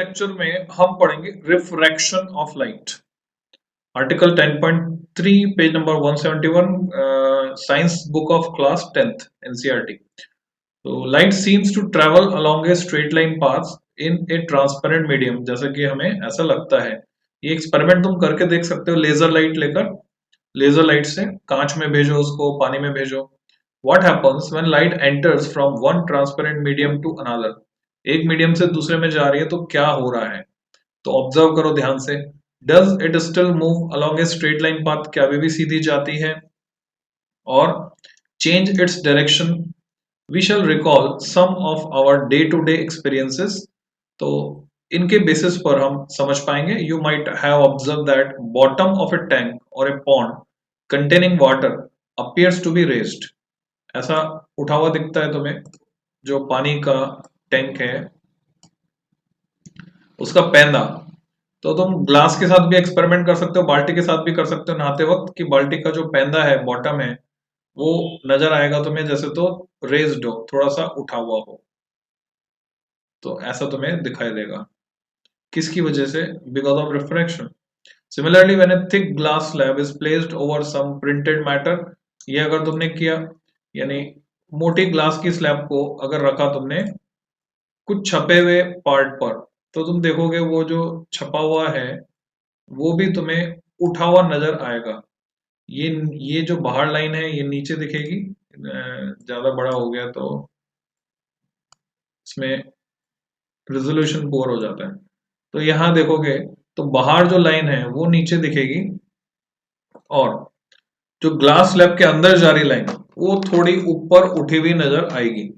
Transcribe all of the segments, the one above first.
Lecture में हम पढ़ेंगे refraction of light. Article 10.3 page number 171 science book of class 10th NCERT. तो light seems to travel along a straight line path in a transparent medium. जैसा कि हमें ऐसा लगता है, ये एक्सपेरिमेंट तुम करके देख सकते हो लेजर लाइट लेकर। लेजर लाइट से कांच में भेजो, उसको पानी में भेजो। What happens when light enters from one transparent medium to another? एक मीडियम से दूसरे में जा रही है तो क्या हो रहा है? तो ऑब्जर्व करो ध्यान से। Does it still move along a straight line path? क्या अभी भी सीधी जाती है? और change its direction? We shall recall some of our day-to-day experiences. तो इनके बेसिस पर हम समझ पाएंगे। You might have observed that bottom of a tank or a pond containing water appears to be raised. ऐसा उठा हुआ दिखता है तुम्हें। जो पानी का टैंक है उसका पैंदा। तो तुम ग्लास के साथ भी एक्सपेरिमेंट कर सकते हो, बाल्टी के साथ भी कर सकते हो नहाते वक्त, कि बाल्टी का जो पैंदा है, बॉटम है, वो नजर आएगा तुम्हें जैसे तो रेज्ड हो, थोड़ा सा उठा हुआ हो। तो ऐसा तुम्हें दिखाई देगा। किसकी वजह से? Because of refraction. Similarly when a thick glass slab is placed over some printed matter, ये अगर तुमने किया, यानी मोटी ग्लास की स्लैब को अगर रखा तुमने कुछ छपे हुए पार्ट पर, तो तुम देखोगे वो जो छपा हुआ है वो भी तुम्हें उठा हुआ नजर आएगा। ये जो बाहर लाइन है ये नीचे दिखेगी। ज्यादा बड़ा हो गया तो इसमें रेजोल्यूशन पुअर हो जाता है। तो यहां देखोगे तो बाहर जो लाइन है वो नीचे दिखेगी, और जो ग्लास स्लैब के अंदर जा रही लाइन वो थोड़ी ऊपर उठी हुई नजर आएगी।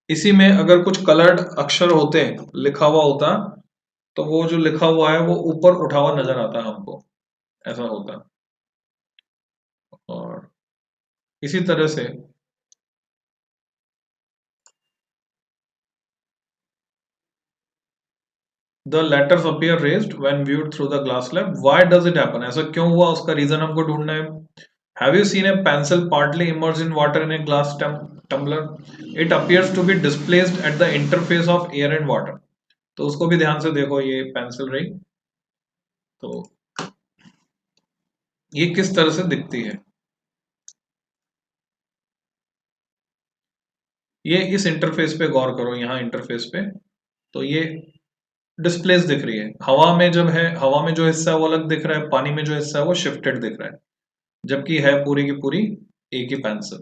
इसी में अगर कुछ कलर्ड अक्षर होते, लिखा हुआ होता, तो वो जो लिखा हुआ है वो ऊपर उठा हुआ नजर आता हमको, ऐसा होता। और इसी तरह से the letters appear raised when viewed through the glass slab. Why does it happen? ऐसा क्यों हुआ, उसका रीजन हमको ढूंढना है। Have you seen a pencil partly emerge in water in a glass tumbler? It appears to be displaced at the interface of air and water. तो उसको भी ध्यान से देखो, ये पेंसिल रही, तो ये किस तरह से दिखती है। ये इस इंटरफेस पे गौर करो, यहाँ इंटरफेस पे, तो ये डिस्प्लेस दिख रही है। हवा में जब है, हवा में जो हिस्सा है वो अलग दिख रहा है, पानी में जो हिस्सा है वो शिफ्टेड दिख रहा है, जबकि है पूरी की पूरी एक ही पेंसिल।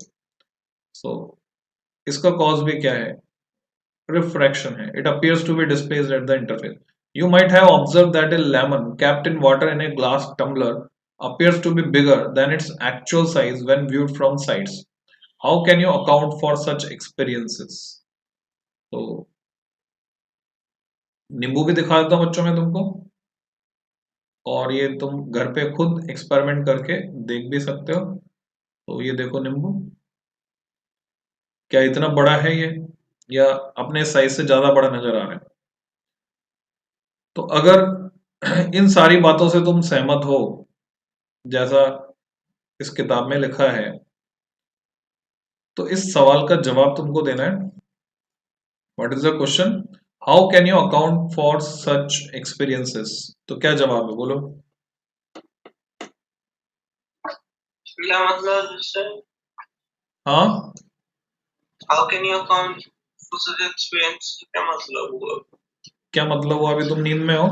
सो इसका कॉज भी क्या है? रिफ्रैक्शन है। It appears to be displaced at the interface. You might have observe that a lemon kept in water in a glass tumbler appears to be bigger than its actual size when viewed from sides. How can you account for such experiences? तो नींबू भी दिखा देता हूं बच्चों में तुमको, और ये तुम घर पे खुद एक्सपेरिमेंट करके देख भी सकते हो। तो ये देखो नींबू, क्या इतना बड़ा है ये, या अपने साइज से ज्यादा बड़ा नजर आ रहा है? तो अगर इन सारी बातों से तुम सहमत हो, जैसा इस किताब में लिखा है, तो इस सवाल का जवाब तुमको देना है। What is the question? How can you account for such experiences? तो क्या जवाब है, बोलो। क्या मतलब सर? हाँ, how can you account for such experience? क्या मतलब हुआ? क्या मतलब हुआ? अभी तुम नींद में हो।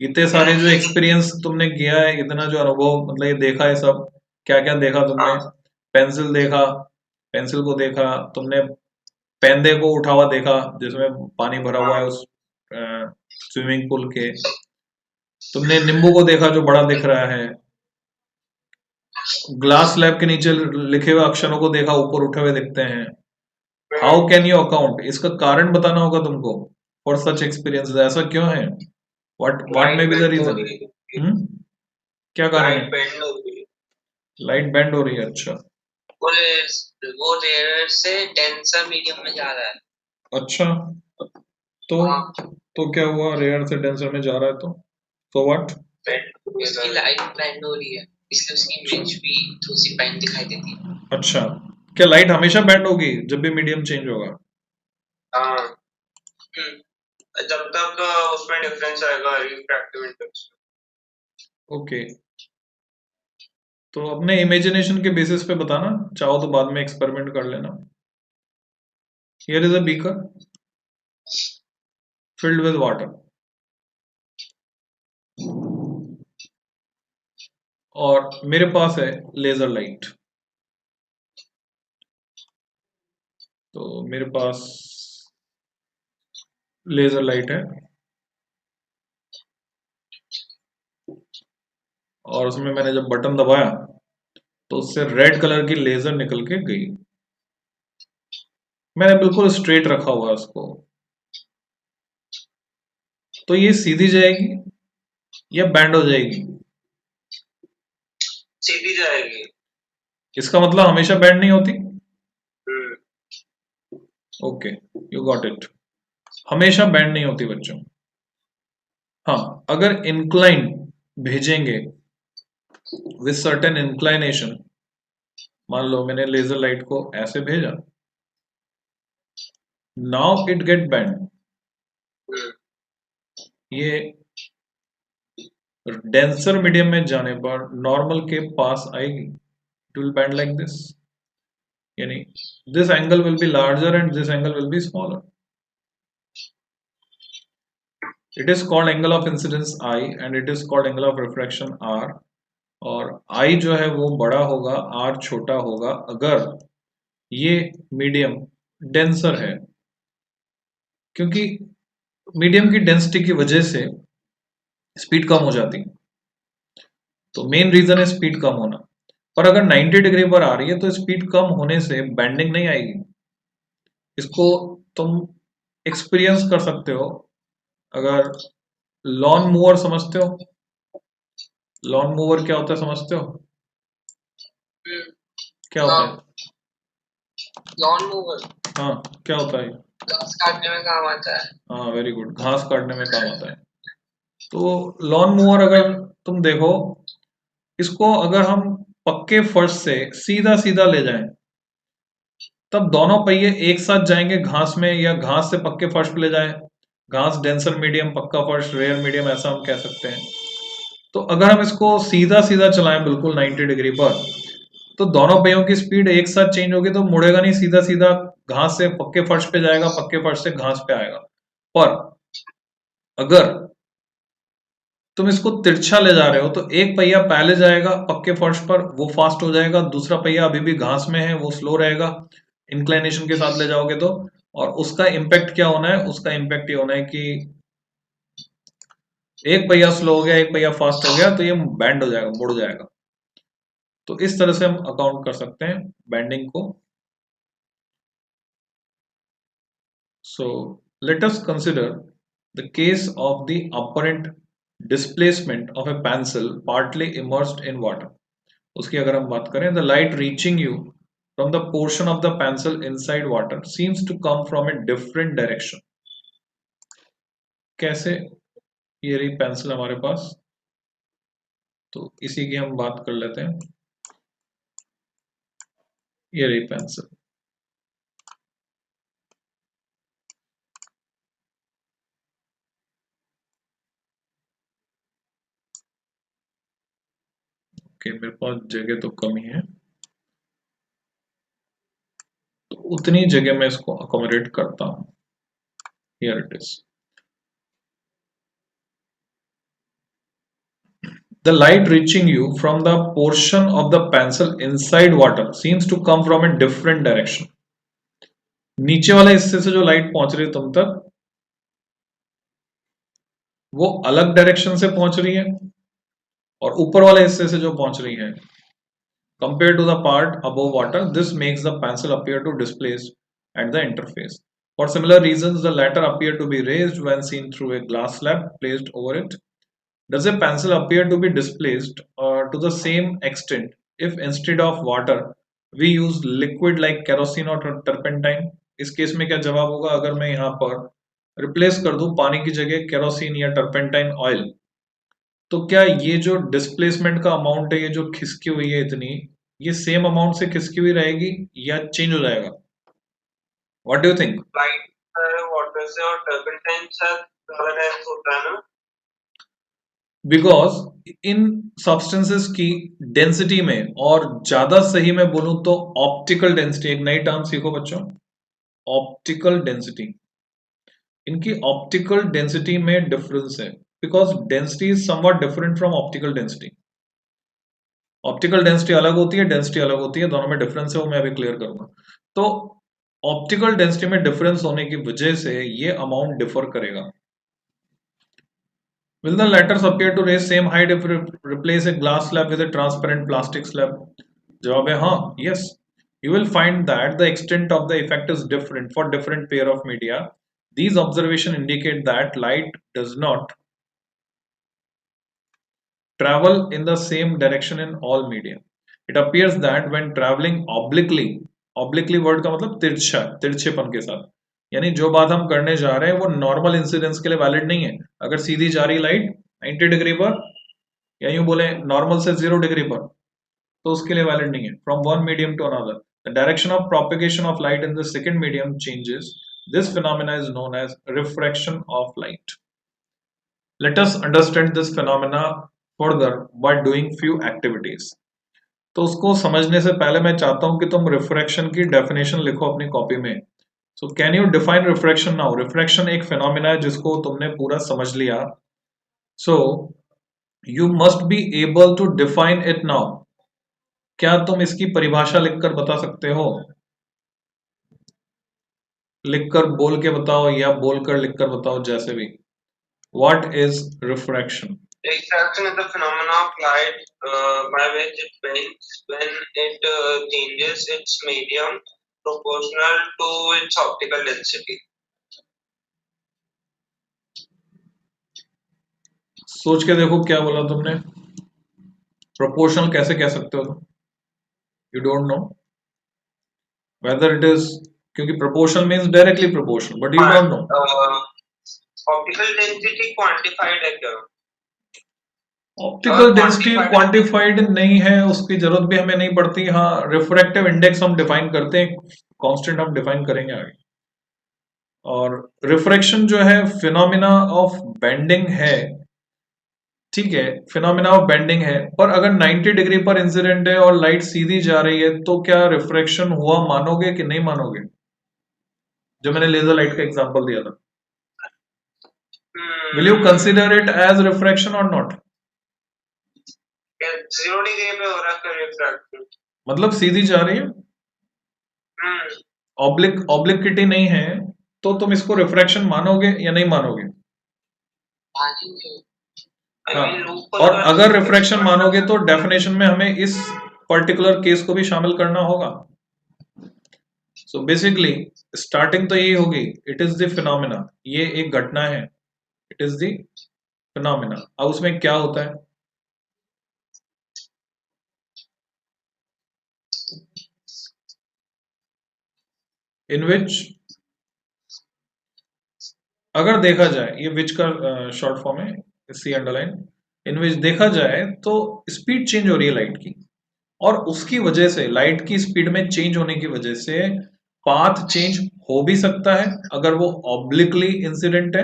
इतने सारे जो एक्सपीरियंस तुमने किया है, इतना जो अनुभव, मतलब ये देखा है सब, क्या क्या देखा तुमने? पेंसिल देखा, पेंसिल को देखा तुमने, पेंदे को उठा हुआ देखा जिसमें पानी भरा हुआ है उस स्विमिंग पूल के, तुमने नींबू को देखा जो बड़ा दिख रहा है, ग्लास स्लैब के नीचे लिखे हुए अक्षरों को देखा, ऊपर उठे हुए दिखते हैं। How can you account? इसका कारण बताना होगा तुमको फॉर सच एक्सपीरियंस। ऐसा क्यों है? What may be the reason? क्या कारण है? लाइट बेंड हो रही है। अच्छा, वो रेयर से डेंसर मीडियम में जा रहा है। अच्छा, तो क्या हुआ? रेयर से डेंसर में जा रहा है तो व्हाट? उसकी लाइट बेंड हो रही है, इसलिए उसकी इमेज भी थोड़ी सी बेंड दिखाई देती है। अच्छा, क्या लाइट हमेशा बेंड होगी जब भी मीडियम चेंज होगा? हाँ। जब तक उसमें डिफरेंस आएगा रिफ्रैक्टिव इंडेक्स। ओके, तो अपने इमेजिनेशन के बेसिस पे बताना, चाहो तो बाद में एक्सपेरिमेंट कर लेना। Here is a beaker filled with water और मेरे पास है लेजर लाइट। तो मेरे पास लेजर लाइट है और उसमें मैंने जब बटन दबाया तो उससे रेड कलर की लेजर निकल के गई। मैंने बिल्कुल स्ट्रेट रखा हुआ है उसको, तो ये सीधी जाएगी या बैंड हो जाएगी? सीधी जाएगी। इसका मतलब हमेशा बैंड नहीं होती। Okay, you got it. हमेशा बैंड नहीं होती बच्चों। हाँ, अगर इंक्लाइन भेजेंगे विथ सर्टेन इंक्लाइनेशन, मान लो मैंने लेजर लाइट को ऐसे भेजा, नाउ इट गेट बैंड। ये डेंसर मीडियम में जाने पर नॉर्मल के पास आएगी, it will bend like this, यानी this angle will be larger and this angle will be smaller. It is called angle of incidence I and it is called angle of refraction R. और I जो है वो बड़ा होगा, are छोटा होगा अगर ये मीडियम डेंसर है, क्योंकि मीडियम की डेंसिटी की वजह से स्पीड कम हो जाती है। तो मेन रीजन है स्पीड कम होना। पर अगर 90 डिग्री पर आ रही है तो स्पीड कम होने से बैंडिंग नहीं आएगी। इसको तुम एक्सपीरियंस कर सकते हो। अगर लॉन मूवर समझते हो, लॉन मूवर क्या होता है समझते हो? क्या होता है लॉन मूवर? हाँ, क्या होता है? घास काटने में काम आता है। हाँ, वेरी गुड, घास काटने में काम आता है। तो लॉन मूवर अगर तुम देखो, इसको अगर हम पक्के फर्श से सीधा सीधा ले जाएं, तब दोनों पहिए एक साथ जाएंगे घास में, या घास से पक्के फर्श पे ले जाएं। घास डेंसर मीडियम, पक्का फर्श रेयर मीडियम, ऐसा हम कह सकते हैं। तो अगर हम इसको सीधा सीधा चलाएं बिल्कुल 90 डिग्री पर, तो दोनों पहियों की स्पीड एक साथ चेंज होगी, तो मुड़ेगा नहीं, सीधा सीधा घास से पक्के फर्श पे जाएगा, पक्के फर्श से घास पे आएगा। पर अगर तुम इसको तिरछा ले जा रहे हो तो एक पहिया पहले जाएगा पक्के फर्श पर, वो फास्ट हो जाएगा, दूसरा पहिया अभी भी घास में है, वो स्लो रहेगा इंक्लाइनेशन के साथ ले जाओगे तो। और उसका इम्पैक्ट क्या होना है? उसका इम्पैक्ट ये होना है कि एक पहिया स्लो हो गया, एक पहिया फास्ट हो गया, तो ये बैंड हो जाएगा, मुड़ जाएगा। तो इस तरह से हम अकाउंट कर सकते हैं बैंडिंग को। So let us consider the case of the apparent displacement of a pencil partly immersed in water. उसकी अगर हम बात करें, the light reaching you from the portion of the pencil inside water seems to come from a different direction. कैसे? ये रही pencil हमारे पास, तो इसी की हम बात कर लेते हैं। ये रही पेंसिल, ओके, मेरे पास जगह तो कम ही है, तो उतनी जगह में इसको अकोमोडेट करता हूं। Here it is. The light reaching you from the portion of the pencil inside water seems to come from a different direction. नीचे वाले हिस्से से जो लाइट पहुंच रही है तुम तक, वो अलग डायरेक्शन से पहुंच रही है, और ऊपर वाले हिस्से से जो पहुंच रही है, compared to the part above water, this makes the pencil appear to displaced at the interface. For similar reasons, the latter appear to be raised when seen through a glass slab placed over it. Does a pencil appear to be displaced to the same extent if instead of water we use liquid like kerosene or turpentine? इस case में क्या जवाब होगा अगर मैं यहाँ पर replace कर दूं पानी की जगह केरोसिन या टर्पेंटाइन ऑयल? तो क्या ये जो डिस्प्लेसमेंट का अमाउंट है, ये जो खिसकी हुई है इतनी, ये सेम अमाउंट से खिसकी हुई रहेगी या चेंज हो जाएगा? What do you think? Light water वैसे और टर्पेंटाइन शायद ज्यादा टाइम होता है ना। बिकॉज इन सब्सटेंसेस की डेंसिटी में, और ज्यादा सही मैं बोलूं तो ऑप्टिकल डेंसिटी, एक नई टर्म सीखो बच्चों, ऑप्टिकल डेंसिटी। इनकी ऑप्टिकल डेंसिटी में डिफरेंस है, because density is somewhat different from optical density. Optical density अलग होती है, डेंसिटी अलग होती है, दोनों में डिफरेंस है, वो मैं अभी क्लियर करूंगा। तो ऑप्टिकल डेंसिटी में डिफरेंस होने की वजह से ये अमाउंट डिफर करेगा। Will the letters appear to raise same height if replace a glass slab with a transparent plastic slab? जवाब है हाँ, yes. You will find that the extent of the effect is different for different pair of media. These observations indicate that light does not travel in the same direction in all media. It appears that when traveling obliquely word का मतलब तिरछा, तिरछेपन के साथ, यानी जो बात हम करने जा रहे हैं वो नॉर्मल इंसिडेंस के लिए वैलिड नहीं है। अगर सीधी जा रही लाइट 90 डिग्री पर, या यूं बोले नॉर्मल से 0 डिग्री पर, तो उसके लिए वैलिड नहीं है। From one medium to another the direction of propagation of light in the second medium changes. This phenomena is known as refraction of light. Let us understand this phenomena further by doing few activities. तो उसको समझने से पहले मैं चाहता हूं कि तुम रिफ्रैक्शन की डेफिनेशन लिखो अपनी कॉपी में। So can you define refraction now? Refraction एक फिनोमेना है जिसको तुमने पूरा समझ लिया। So you must be able to define it now. क्या तुम इसकी परिभाषा लिखकर बता सकते हो? लिखकर बोल के बताओ या बोलकर लिखकर बताओ, जैसे भी। What is refraction? Refraction is the phenomena of light by which it bends when it changes its medium proportional to its optical density. सोच के देखो क्या बोला तुमने। प्रोपोर्शनल कैसे कह सकते हो तुम? You don't know whether it is, क्योंकि proportional means directly proportional, but you don't know. Optical density quantified है क्या? ऑप्टिकल डेंसिटी क्वांटिफाइड नहीं है, उसकी जरूरत भी हमें नहीं पड़ती। हाँ, रिफ्रैक्टिव इंडेक्स हम डिफाइन करते हैं, कांस्टेंट हम डिफाइन करेंगे आगे। और रिफ्रैक्शन जो है फिनोमिना ऑफ बेंडिंग है, ठीक है, फिनोमिना ऑफ बेंडिंग है। पर अगर 90 डिग्री पर इंसिडेंट है और लाइट सीधी जा रही है, तो क्या रिफ्रैक्शन हुआ मानोगे कि नहीं मानोगे? जो मैंने लेजर लाइट का एग्जांपल दिया था, will you consider it as refraction और नॉट? 0 डिग्री पे हो रहा है फिर रिफ्रैक्शन, मतलब सीधी जा रही है, ऑब्लिक्विटी नहीं है, तो तुम इसको रिफ्रैक्शन मानोगे या नहीं मानोगे? हाँ, और अगर रिफ्रैक्शन मानोगे तो डेफिनेशन में हमें इस पर्टिकुलर केस को भी शामिल करना होगा। सो बेसिकली स्टार्टिंग तो यही होगी, इट इज द फिनोमेना, ये एक घटना है, इट इज द फिनोमेना। अब उसमें क्या होता है? इन विच, अगर देखा जाए, ये विच का शॉर्ट फॉर्म है, सी अंडरलाइन, इन विच देखा जाए तो स्पीड चेंज हो रही है लाइट की, और उसकी वजह से लाइट की स्पीड में चेंज होने की वजह से पाथ चेंज हो भी सकता है अगर वो ऑब्लिकली इंसिडेंट है,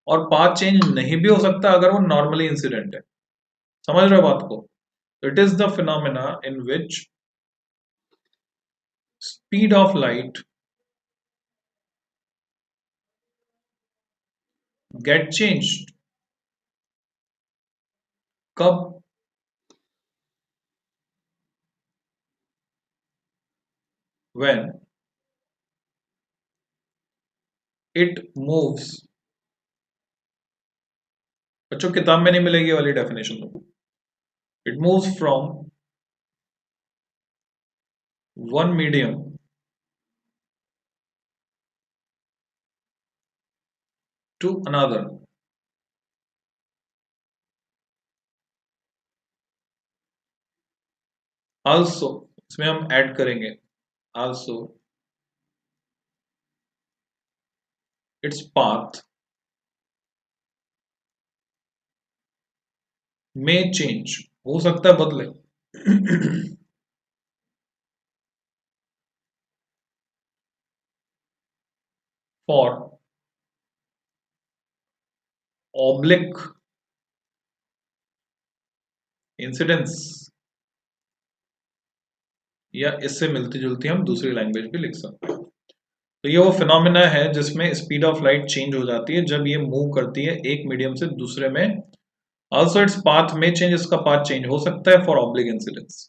और पाथ चेंज नहीं भी हो सकता अगर वो नॉर्मली इंसिडेंट है। समझ रहे हो बात को? It is the phenomena in which speed of light get changed. कब? when it moves, बच्चों किताब में नहीं मिलेगी वाली डेफिनेशन तो। It moves from one medium to another, also, इसमें हम ऐड करेंगे आल्सो इट्स पाथ में चेंज, हो सकता है बदले। फॉर ऑब्लिक इंसिडेंस, या इससे मिलती जुलती हम दूसरी लैंग्वेज भी लिख सकते हैं। तो ये वो फिनोमिना है जिसमें स्पीड ऑफ लाइट चेंज हो जाती है जब ये मूव करती है एक मीडियम से दूसरे में। ऑल्सो इट्स पाथ में चेंज, इसका पाथ चेंज हो सकता है फॉर ऑब्लिक इंसिडेंस,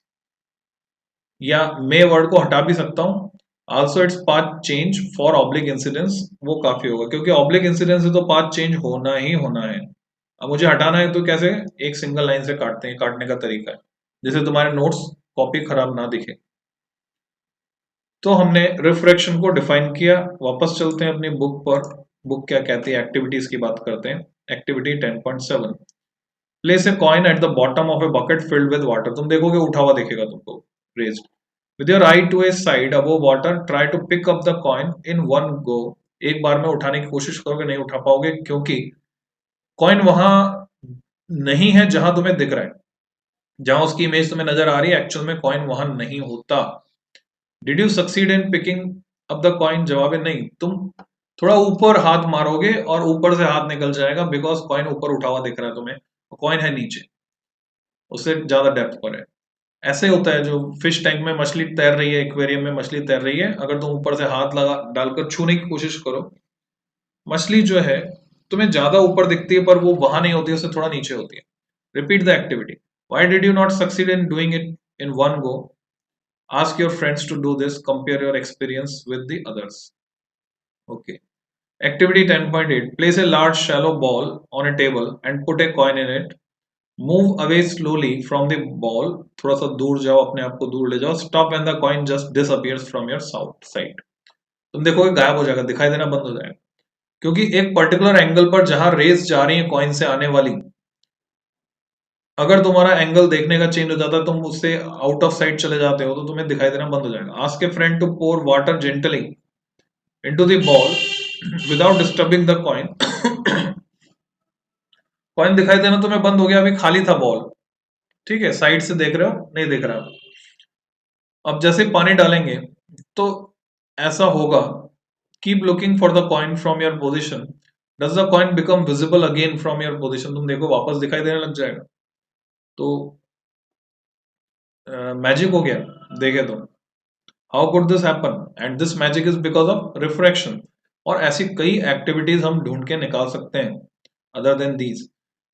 या मे वर्ड को हटा भी सकता हूं। Also its path change for oblique incidence, वो काफी होगा क्योंकि ऑब्लिक इंसिडेंस से तो पाथ चेंज होना ही होना है। अब मुझे हटाना है तो कैसे, एक सिंगल लाइन से काटते हैं, काटने का तरीका है जिससे तुम्हारे नोट्स कॉपी खराब ना दिखे। तो हमने रिफ्रैक्शन को डिफाइन किया। वापस चलते हैं अपनी बुक पर। बुक क्या कहती है, एक्टिविटीज की बात करते हैं। Activity 10.7, place a coin at the bottom of a bucket filled with water. तुम देखोगे उठा हुआ दिखेगा तुमको, raised with your eye to a side above water, try to pick up the coin in one go. एक बार में उठाने की कोशिश करोगे, नहीं उठा पाओगे क्योंकि कॉइन वहां नहीं है जहां तुम्हें दिख रहा है, जहां उसकी इमेज तुम्हें नजर आ रही है एक्चुअल में कॉइन वहां नहीं होता। Did you succeed in picking up the coin? जवाब है नहीं। तुम थोड़ा ऊपर हाथ मारोगे और ऊपर से हाथ निकल जाएगा बिकॉज कॉइन ऊपर उठा हुआ दिख रहा है तुम्हें, कॉइन है नीचे, उससे ज्यादा डेप्थ पर है। ऐसे होता है जो फिश टैंक में मछली तैर रही है, एक्वेरियम में मछली तैर रही है, अगर तुम ऊपर से हाथ लगा डालकर छूने की कोशिश करो, मछली जो है तुम्हें ज्यादा ऊपर दिखती है पर वो वहां नहीं होती, उससे थोड़ा नीचे होती है। Repeat the activity. Why did you not succeed in doing it in one go? Ask your friends to do this. Compare your experience with the others. Okay. Activity 10.8. Place a large shallow ball on a table and put a coin in it. Move away slowly from the ball. थोड़ा सा दूर जाओ, अपने आप को दूर ले जाओ. Stop when the coin just disappears from your side. तुम देखोगे गायब हो जाएगा, दिखाई देना बंद हो जाएगा क्योंकि एक पर्टिकुलर एंगल पर जहां रेस जा रही है कॉइन से आने वाली, अगर तुम्हारा एंगल देखने का चेंज हो जाता है, तुम उससे आउट ऑफ साइड चले जाते हो तो तुम्हें दिखाई देना बंद हो जाएगा। Ask a friend to pour water gently into the bowl without disturbing the coin. Coin दिखाई देना तुम्हें बंद हो गया, अभी खाली था बॉल, ठीक है, साइड से देख रहे हो, नहीं दिख रहा। अब जैसे पानी डालेंगे तो ऐसा होगा, keep looking for the coin from your position, does the coin become visible again from your position? तुम देखो वापस दिखाई देने लग जाएगा, तो मैजिक हो गया। देखे तो how could this happen, and this magic is because of refraction. और ऐसी कई एक्टिविटीज हम ढूंढ के निकाल सकते हैं other than these.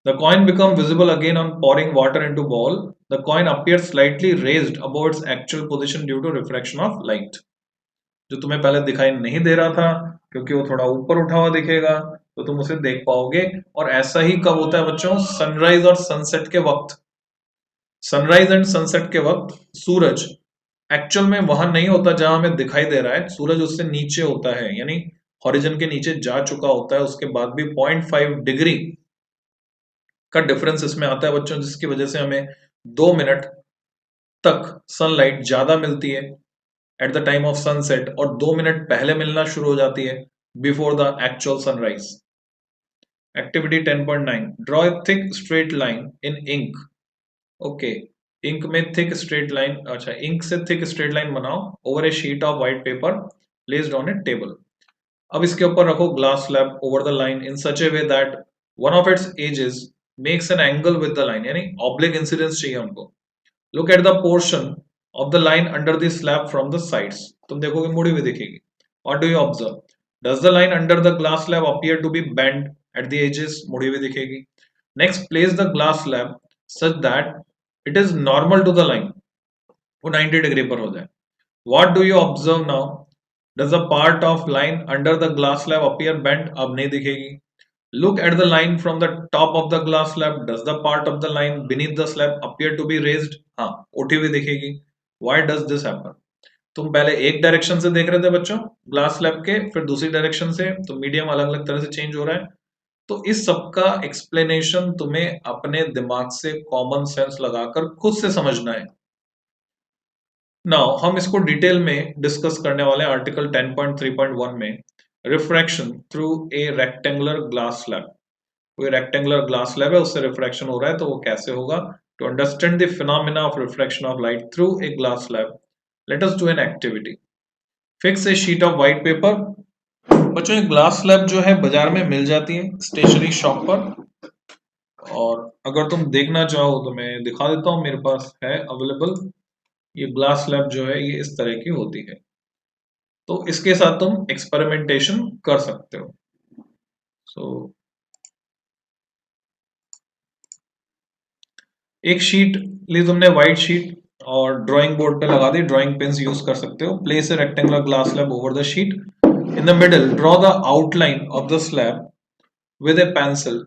The coin become visible again on pouring water into ball, the coin appears slightly raised above its actual position due to refraction of light। जो तुम्हें पहले दिखाई नहीं दे रहा था क्योंकि वो थोड़ा ऊपर उठा हुआ दिखेगा तो तुम उसे देख पाओगे। और ऐसा ही कब होता है बच्चों? सनराइज और सनसेट के वक्त। सनराइज एंड सनसेट के वक्त सूरज एक्चुअल में वहां नहीं होता जहां हमें दिखाई दे रहा है, सूरज उससे नीचे होता है, यानी हॉरिजन के नीचे जा चुका होता है। उसके बाद भी 0.5 डिग्री का डिफरेंस इसमें आता है बच्चों, जिसकी वजह से हमें 2 मिनट तक सनलाइट ज्यादा मिलती है at the time of sunset, और 2 मिनट पहले मिलना शुरू हो जाती है before the actual sunrise. Activity 10.9, draw a thick straight line in ink. Okay, ink में थिक स्ट्रेट लाइन, अच्छा इंक से थिक स्ट्रेट लाइन बनाओ over a sheet of white paper placed on a table. अब इसके ऊपर रखो glass slab over the line in such a way that one of its edges makes an angle with the line, यानी oblique incidence चाहिए हमको। Look at the portion of the line under the slab from the sides. तुम देखोगे मुड़ी हुई दिखेगी। What do you observe? Does the line under the glass slab appear to be bend at the edges? मुड़ी हुई दिखेगी। Next, place the glass slab such that it is normal to the line, वो 90 degree पर हो जाए। What do you observe now? Does the part of line under the glass slab appear bent? अब नहीं दिखेगी। Look at the line from the top of the glass slab, does the part of the line beneath the slab appear to be raised? हाँ, उठी हुई दिखेगी। Why does this happen? तुम पहले एक डायरेक्शन से देख रहे थे बच्चों ग्लास स्लैब के, फिर दूसरी डायरेक्शन से, तो मीडियम अलग अलग तरह से चेंज हो रहा है। तो इस सब का एक्सप्लेनेशन तुम्हें अपने दिमाग से कॉमन सेंस लगाकर खुद से समझना है। नाउ हम इसको डिटेल में डिस्कस करने वाले हैं आर्टिकल 10.3.1 में, refraction through a rectangular glass slab. कोई रेक्टेंगुलर ग्लास स्लैब है, उससे रिफ्रैक्शन हो रहा है, तो वो कैसे होगा? To understand the phenomena of refraction of light through a glass slab, let us do an activity. Fix a sheet of white paper. बच्चों, एक ग्लास स्लैब जो है बाजार में मिल जाती है स्टेशनरी शॉप पर। और अगर तुम देखना चाहो तो मैं दिखा देता हूँ, मेरे पास है अवेलेबल। ये ग्लास स्लैब जो है ये इस तरह की होती है, तो इसके साथ तुम एक्सपेरिमेंटेशन कर सकते हो। सो एक शीट ली तुमने, व्हाइट शीट, और ड्राइंग बोर्ड पे लगा दी। ड्राइंग पेन्स यूज कर सकते हो। Place a rectangular glass slab over the sheet. In the middle draw the outline of the slab with a pencil.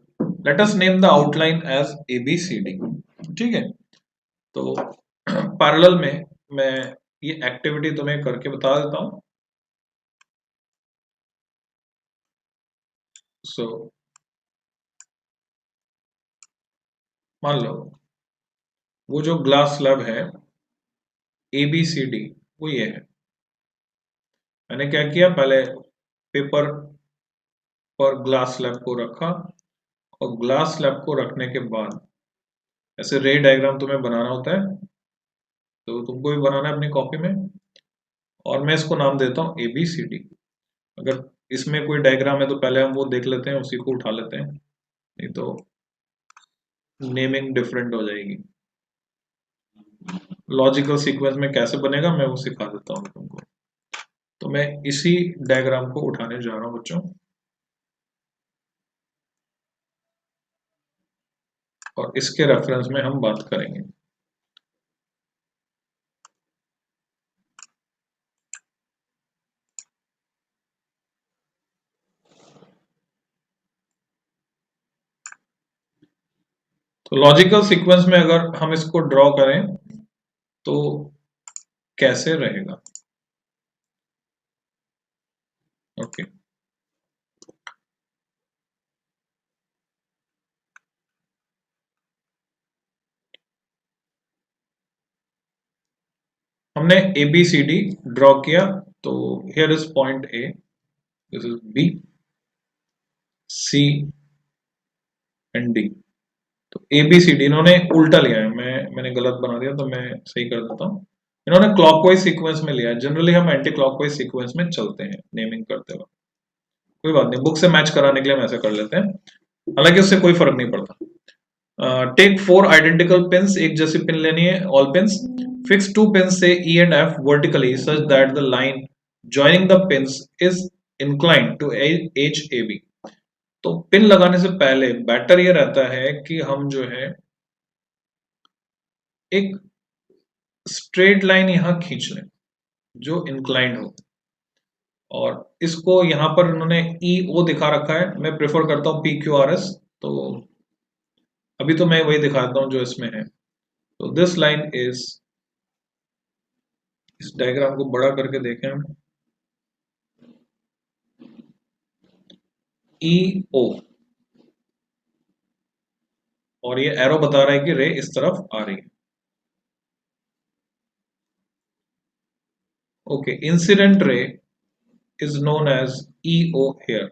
Let us name the outline as ABCD। ठीक है, तो parallel में मैं ये activity तुम्हें करके बता देता हूं। सो मान लो वो जो ग्लास स्लैब है ABCD, वो ये है। मैंने क्या किया, पहले पेपर पर ग्लास स्लैब को रखा, और ग्लास स्लैब को रखने के बाद ऐसे रे डायग्राम तुम्हें बनाना होता है, तो तुमको भी बनाना है अपनी कॉपी में। और मैं इसको नाम देता हूँ ABCD। अगर इसमें कोई डायग्राम है तो पहले हम वो देख लेते हैं, उसी को उठा लेते हैं, नहीं तो नेमिंग डिफरेंट हो जाएगी। लॉजिकल सीक्वेंस में कैसे बनेगा मैं वो सिखा देता हूँ तुमको। तो मैं इसी डायग्राम को उठाने जा रहा हूँ बच्चों, और इसके रेफरेंस में हम बात करेंगे। तो लॉजिकल सीक्वेंस में अगर हम इसको ड्रॉ करें तो कैसे रहेगा। ओके, हमने ABCD ड्रॉ किया, तो here is point A, this is B, C and D। तो ABCD इन्होंने उल्टा लिया है, मैंने गलत बना दिया, तो मैं सही कर देता हूँ। इन्होंने क्लॉकवाइज सीक्वेंस में लिया है। जनरली हम एंटी क्लॉकवाइज सीक्वेंस में चलते हैं नेमिंग करते वक्त। कोई बात नहीं, बुक से मैच कराने के लिए हम ऐसा कर लेते हैं, हालांकि उससे कोई फर्क नहीं पड़ता। टेक 4 आइडेंटिकल पिन्स, एक जैसी पिन लेनी है, ऑल पिन्स। फिक्स 2 पिन्स से E and F vertically such that the line joining the pins is inclined to HAB। तो पिन लगाने से पहले बेटर ये रहता है कि हम जो है एक स्ट्रेट लाइन यहां खींच लें जो इंक्लाइंड हो, और इसको यहां पर इन्होंने EO दिखा रखा है, मैं प्रेफर करता हूं PQRS, तो अभी तो मैं वही दिखाता हूं जो इसमें है। तो दिस लाइन इज, इस डायग्राम को बड़ा करके देखें हम, EO, और ये एरो बता रहा है कि रे इस तरफ आ रही है। Okay, incident ray is known as EO here,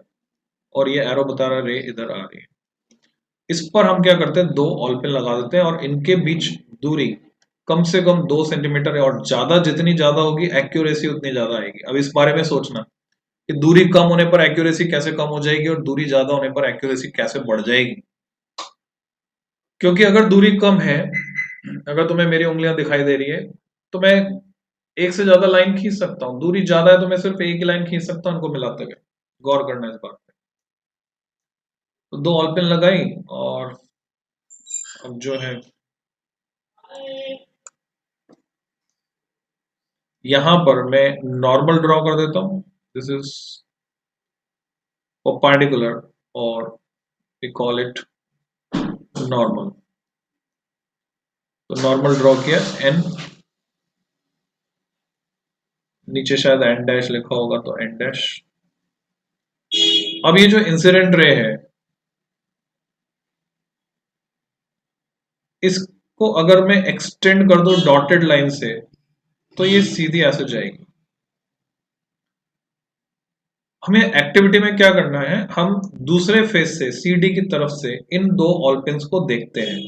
और ये एरो बता रहा है रे इधर आ रही है। इस पर हम क्या करते हैं, 2 ऑल पिन लगा देते हैं, और इनके बीच दूरी कम से कम 2 सेंटीमीटर है, और ज्यादा जितनी ज्यादा होगी एक्यूरेसी उतनी ज्यादा आएगी। अब इस बारे में सोचना कि दूरी कम होने पर एक्यूरेसी कैसे कम हो जाएगी, और दूरी ज्यादा होने पर एक्यूरेसी कैसे बढ़ जाएगी। क्योंकि अगर दूरी कम है, अगर तुम्हें मेरी उंगलियां दिखाई दे रही है, तो मैं एक से ज्यादा लाइन खींच सकता हूँ। दूरी ज्यादा है तो मैं सिर्फ एक ही लाइन खींच सकता हूँ इनको मिलाते हुए। गौर करना इस बात पे। तो 2 ऑल पिन लगाई, और अब जो है यहां पर मैं नॉर्मल ड्रॉ कर देता हूं। दिस इज परपेंडिकुलर, और वी कॉल इट नॉर्मल। तो नॉर्मल ड्रॉ किया, एन, नीचे शायद एन डैश लिखा होगा तो एन डैश। अब ये जो इंसिडेंट रे है, इसको अगर मैं एक्सटेंड कर दूं डॉटेड लाइन से, तो ये सीधी ऐसे जाएगी। हमें एक्टिविटी में क्या करना है, हम दूसरे फेस से CD की तरफ से इन 2 ऑल पिन्स को देखते हैं,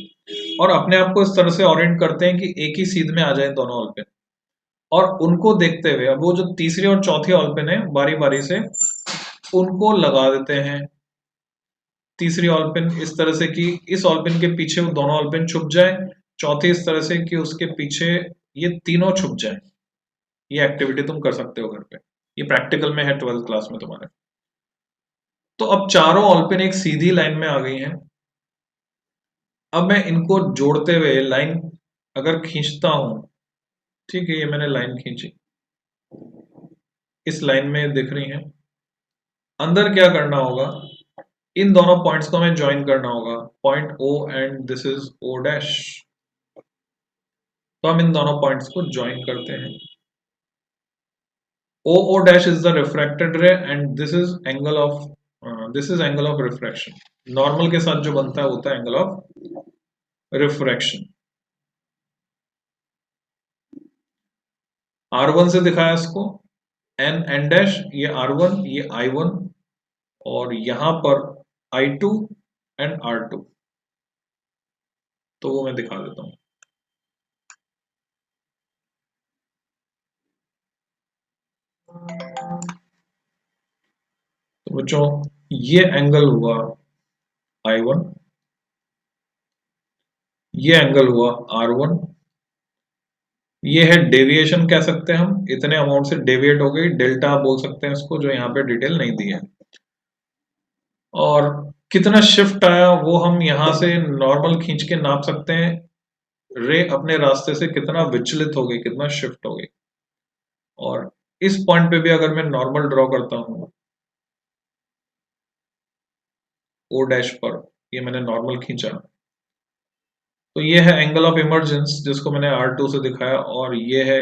और अपने आप को इस तरह से ओरिएंट करते हैं कि एक ही सीध में आ जाए दोनों ऑल पिन, और उनको देखते हुए अब वो जो तीसरी और चौथी ऑल पिन है बारी बारी से उनको लगा देते हैं। तीसरी ऑलपिन इस तरह से कि इस ऑलपिन के पीछे वो दोनों ऑलपिन छुप जाए, चौथी इस तरह से कि उसके पीछे ये तीनों छुप जाए। ये एक्टिविटी तुम कर सकते हो घर पे, ये प्रैक्टिकल में है 12th क्लास में तुम्हारे। तो अब चारों ऑलपिन एक सीधी लाइन में आ गई हैं। अब मैं इनको जोड़ते हुए लाइन अगर खींचता हूं, ठीक है, ये मैंने लाइन खींची, इस लाइन में दिख रही है। अंदर क्या करना होगा, इन दोनों पॉइंट्स को हमें ज्वाइन करना होगा, point O and this is O dash. तो हम इन दोनों पॉइंट्स को ज्वाइन करते हैं। O dash is the refracted रे and this is angle of refraction. Normal के साथ जो बनता है होता है एंगल ऑफ रिफ्रैक्शन। R1 से दिखाया इसको, N डैश, ये R1, ये I1, और यहां पर I2 एंड R2। तो वो मैं दिखा देता हूं। तो बच्चों ये एंगल हुआ I1, ये एंगल हुआ R1, ये है डेविएशन कह सकते हैं हम, इतने अमाउंट से डेविएट हो गई, डेल्टा बोल सकते हैं इसको, जो यहाँ पे डिटेल नहीं दी है। और कितना शिफ्ट आया वो हम यहाँ से नॉर्मल खींच के नाप सकते हैं, रे अपने रास्ते से कितना विचलित हो गई, कितना शिफ्ट हो गई। और इस पॉइंट पे भी अगर मैं नॉर्मल ड्रॉ करता हूं O डैश पर, ये मैंने नॉर्मल खींचा, तो ये है एंगल ऑफ इमर्जेंस जिसको मैंने R2 से दिखाया, और ये है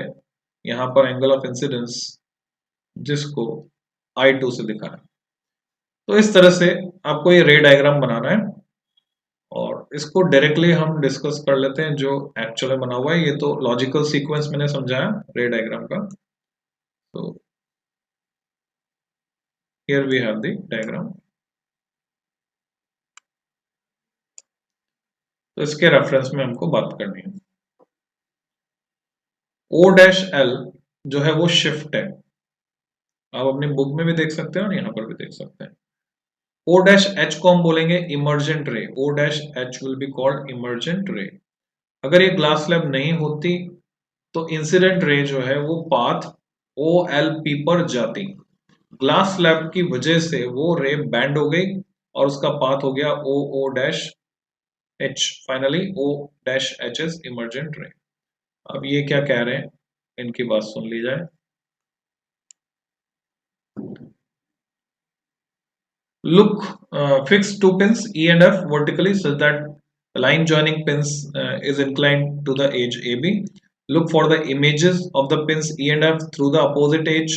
यहाँ पर एंगल ऑफ इंसिडेंस जिसको I2 से दिखाया। तो इस तरह से आपको ये रे डायग्राम बनाना है, और इसको डायरेक्टली हम डिस्कस कर लेते हैं जो एक्चुअल में बना हुआ है। ये तो लॉजिकल सीक्वेंस मैंने समझाया रे डायग्राम का। तो here we have the diagram. तो इसके रेफरेंस में हमको बात करनी है। O डैश L जो है वो शिफ्ट है, आप अपनी बुक में भी देख सकते हैं और यहाँ पर भी देख सकते हैं। O डैश H को हम बोलेंगे इमर्जेंट रे, O dash H will be called emergent रे। अगर ये ग्लास स्लैब नहीं होती तो इंसिडेंट रे जो है वो पाथ OLP पर जाती, ग्लास स्लैब की वजह से वो रे बैंड हो गई और उसका पाथ हो गया O dash H। Finally O dash H is emergent रे। अब ये क्या कह रहे हैं, इनकी बात सुन ली जाए। Look, fix two pins E and F vertically such that the line joining pins is inclined to the edge AB. Look for the images of the pins E and F through the opposite edge.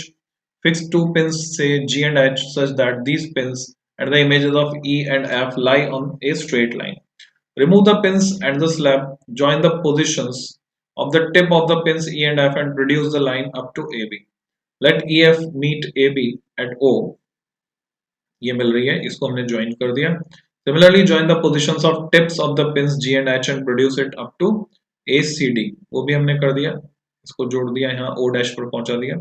Fix two pins say G and H such that these pins and the images of E and F lie on a straight line. Remove the pins and the slab, join the positions of the tip of the pins E and F and produce the line up to AB. Let EF meet AB at O. ये मिल रही है, इसको हमने join कर दिया। Similarly join the positions of tips of the pins G and H and produce it up to ACD, वो भी हमने कर दिया, इसको जोड़ दिया, यहाँ O डैश पर पहुंचा दिया।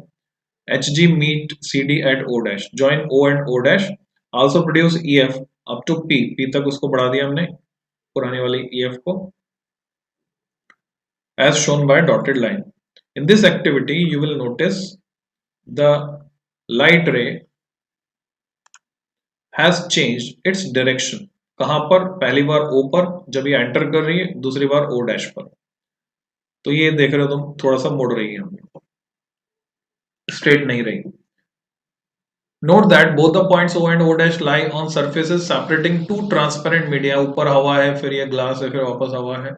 HG meet CD at O dash, join O and O dash, also produce EF up to P, P तक उसको बढ़ा दिया हमने पुरानी वाली EF को, as shown by dotted line. In this activity you will notice the light ray has changed its direction. कहां पर, पहली बार O पर जब ये एंटर कर रही है, दूसरी बार O डैश पर। तो ये देख रहे हो तुम, थोड़ा सा मुड़ रही है, स्ट्रेट नहीं रही। Note that both the points O and O dash lie on surfaces separating two transparent media. ऊपर हवा है, फिर ये ग्लास है, फिर वापस हवा है।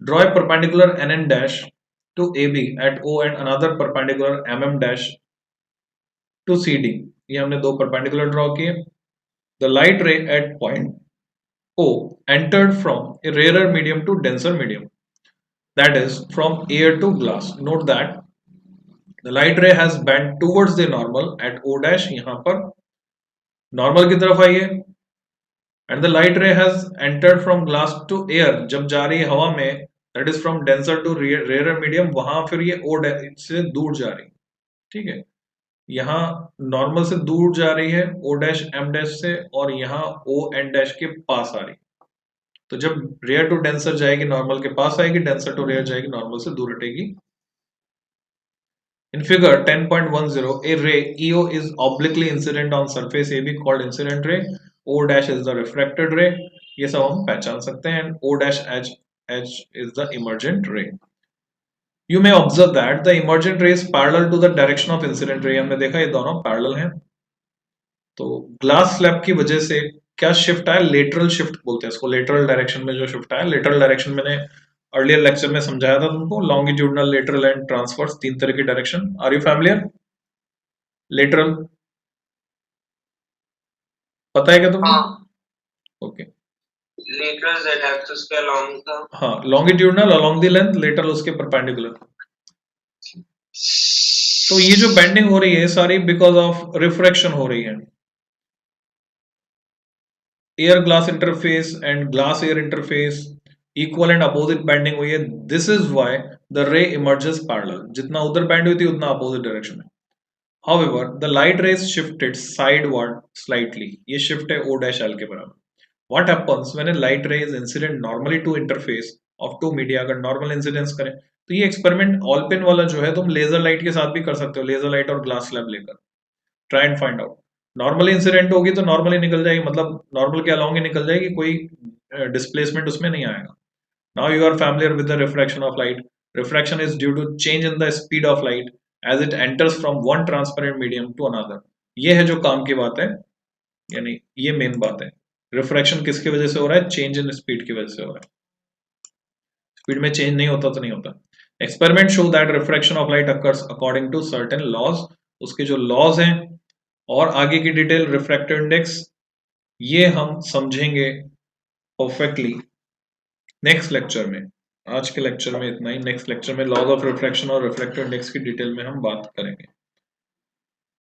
Draw a perpendicular NN dash to AB at O and another perpendicular MM dash to CD. ये हमने दो perpendicular draw किए। The light ray at point O entered from a rarer medium to denser medium, that is from air to glass. Note that the light ray has bent towards the normal at O dash, यहाँ पर normal की तरफ आई है, and the light ray has entered from glass to air, जब जा रही है हवा में, that is from denser to rarer medium, वहां फिर ये O dash से दूर जा रही है, ठीक है। यहाँ नॉर्मल से दूर जा रही है ओ डैश एम डैश से, और यहाँ ओ एन डैश के पास आ रही। तो जब रेयर टू डेंसर जाएगी नॉर्मल के पास आएगी, डेंसर टू रेयर जाएगी नॉर्मल से दूर हटेगी। In figure 10.10, a ray EO is obliquely incident on surface AB called incident ray. O dash is the refracted ray. ये सब हम पहचान सकते हैं। And O dash H is the emergent ray. You may observe that the emergent ray is parallel to the direction of incident ray. हमने देखा ये दोनों parallel हैं। तो ग्लास स्लैब की वजह से क्या शिफ्ट आया? लेटरल शिफ्ट बोलते हैं इसको। लेटरल डायरेक्शन में जो शिफ्ट आया, लेटरल डायरेक्शन मैंने अर्लियर लेक्चर में समझाया था तुमको। लॉन्गिट्यूडनल, लेटरल एंड ट्रांसवर्स, 3 तरह की direction. Are you familiar? Lateral पता है क्या तुमको? हाँ, ओके। lateral z axis के along था। हाँ, longitudinal along the length, lateral उसके परपेंडिकुलर। तो ये जो बेंडिंग हो रही है सारी बिकॉज ऑफ रिफ्रैक्शन हो रही है। Air glass interface and glass air interface equal and opposite bending हुई है। दिस इज व्हाई द रे इमर्जेस पैरेलल। जितना उधर बेंड हुई थी उतना अपोजिट डायरेक्शन में। However, the light rays shifted sideward slightly. ये shift है O dash L के बराबर। What happens when a light ray is incident normally to interface of two media? अगर normal incidence करें तो ये experiment ऑलपिन वाला जो है तुम लेजर लाइट के साथ भी कर सकते हो, लेजर लाइट और ग्लास स्लैब लेकर। Try and find out. Normally incident होगी तो नॉर्मली निकल जाएगी, मतलब नॉर्मल के अलॉन्ग ही निकल जाएगी, कोई डिस्प्लेसमेंट उसमें नहीं आएगा। Now you are familiar with the refraction of light. Refraction is due to change in the speed of light as it enters from one transparent medium to another. ये है जो काम की बात है, यानी ये मेन बात है। रिफ्रैक्शन किसकी वजह से हो रहा है? चेंज इन स्पीड की वजह से हो रहा है। स्पीड में चेंज नहीं होता तो नहीं होता। Experiment show that refraction of light occurs according to certain laws. उसके जो लॉज हैं और आगे की डिटेल रिफ्रैक्टिव इंडेक्स ये हम समझेंगे परफेक्टली नेक्स्ट लेक्चर में। आज के लेक्चर में इतना ही। नेक्स्ट लेक्चर में लॉज ऑफ रिफ्रैक्शन और रिफ्रैक्टिव इंडेक्स की डिटेल में हम बात करेंगे।